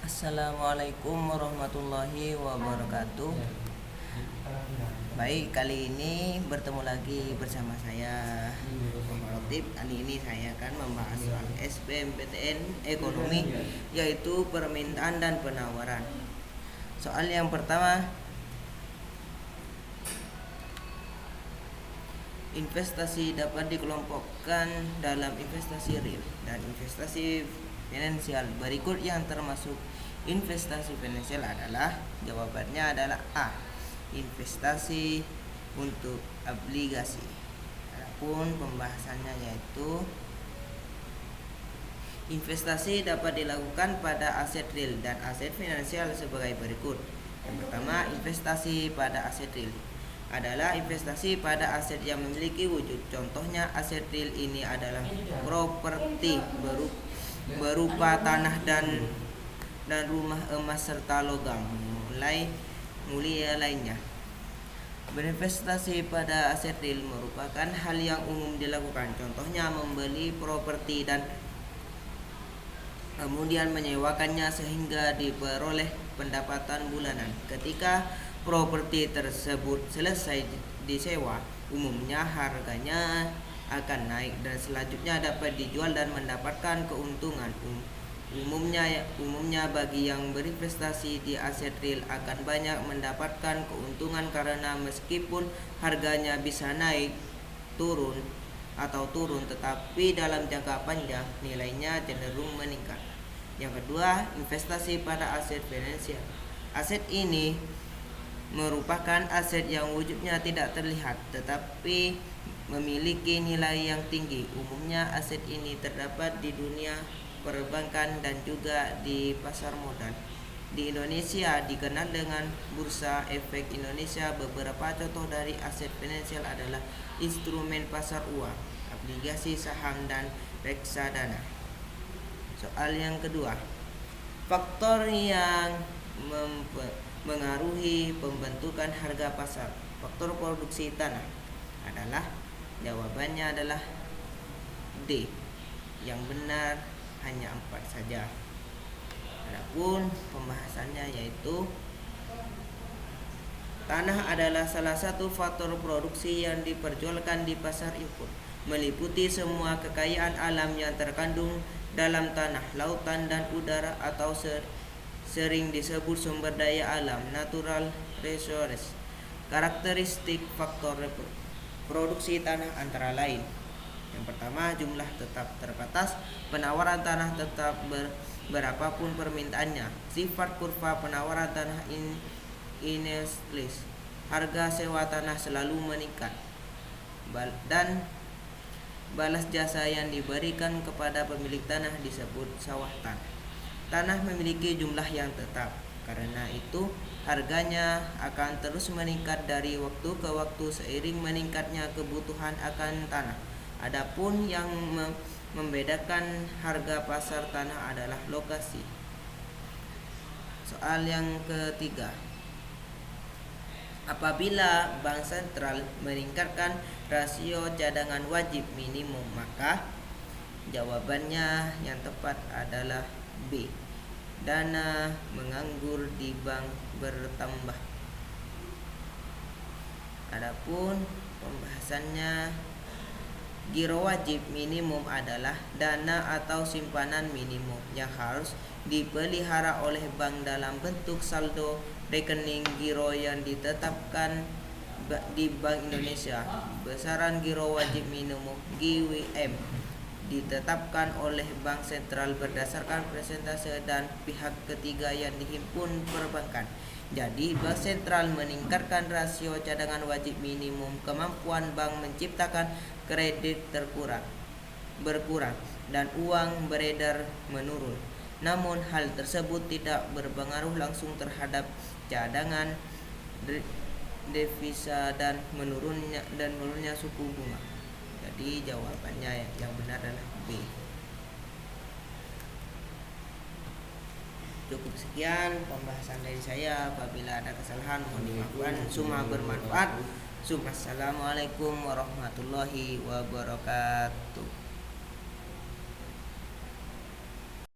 Assalamualaikum warahmatullahi wabarakatuh. Baik, kali ini bertemu lagi bersama saya Muhammad Latif. Kali ini saya akan membahas soal SBMPTN Ekonomi, yaitu permintaan dan penawaran. Soal yang pertama, investasi dapat dikelompokkan dalam investasi real dan investasi finansial. Berikut yang termasuk investasi finansial adalah, jawabannya adalah A, investasi untuk obligasi. Adapun pembahasannya yaitu investasi dapat dilakukan pada aset real dan aset finansial sebagai berikut. Yang pertama, investasi pada aset real adalah investasi pada aset yang memiliki wujud. Contohnya, aset real ini adalah properti berupa tanah dan rumah, emas serta logam mulia lainnya. Berinvestasi pada aset real merupakan hal yang umum dilakukan. Contohnya, membeli properti dan kemudian menyewakannya sehingga diperoleh pendapatan bulanan. Ketika properti tersebut selesai disewa, umumnya harganya akan naik dan selanjutnya dapat dijual dan mendapatkan keuntungan. Umumnya bagi yang berinvestasi di aset real akan banyak mendapatkan keuntungan karena meskipun harganya bisa naik turun, tetapi dalam jangka panjang nilainya cenderung meningkat. Yang kedua, investasi pada aset finansial. Aset ini merupakan aset yang wujudnya tidak terlihat tetapi memiliki nilai yang tinggi. Umumnya aset ini terdapat di dunia perbankan dan juga di pasar modal. Di Indonesia dikenal dengan Bursa Efek Indonesia. Beberapa contoh dari aset finansial adalah instrumen pasar uang, obligasi, saham, dan reksadana. Soal yang kedua, faktor yang mengaruhi pembentukan harga pasar. Faktor produksi tanah adalah, jawabannya adalah D. Yang benar hanya 4 saja. Adapun pembahasannya yaitu tanah adalah salah satu faktor produksi yang diperjualkan di pasar input, meliputi semua kekayaan alam yang terkandung dalam tanah, lautan, dan udara atau sering disebut sumber daya alam, natural resources. Karakteristik faktor produksi tanah antara lain: yang pertama, jumlah tetap terbatas, penawaran tanah tetap berapapun permintaannya. Sifat kurva penawaran tanah inelastis, harga sewa tanah selalu meningkat, dan balas jasa yang diberikan kepada pemilik tanah disebut sawah tanah. Tanah memiliki jumlah yang tetap, karena itu harganya akan terus meningkat dari waktu ke waktu seiring meningkatnya kebutuhan akan tanah. Adapun yang membedakan harga pasar tanah adalah lokasi. Soal yang ketiga, apabila bank sentral meningkatkan rasio cadangan wajib minimum, maka jawabannya yang tepat adalah B. Dana menganggur di bank bertambah. Adapun pembahasannya, giro wajib minimum adalah dana atau simpanan minimum yang harus dipelihara oleh bank dalam bentuk saldo rekening giro yang ditetapkan di Bank Indonesia. Besaran giro wajib minimum (GWM) ditetapkan oleh bank sentral berdasarkan persentase dan pihak ketiga yang dihimpun perbankan. Jadi, bank sentral meningkatkan rasio cadangan wajib minimum, kemampuan bank menciptakan kredit berkurang dan uang beredar menurun. Namun hal tersebut tidak berpengaruh langsung terhadap cadangan devisa dan menurunnya suku bunga. Jadi jawabannya yang benar adalah B. Cukup sekian pembahasan dari saya. Apabila ada kesalahan mohon dimaafkan. Semua bermanfaat. Assalamualaikum warahmatullahi wabarakatuh.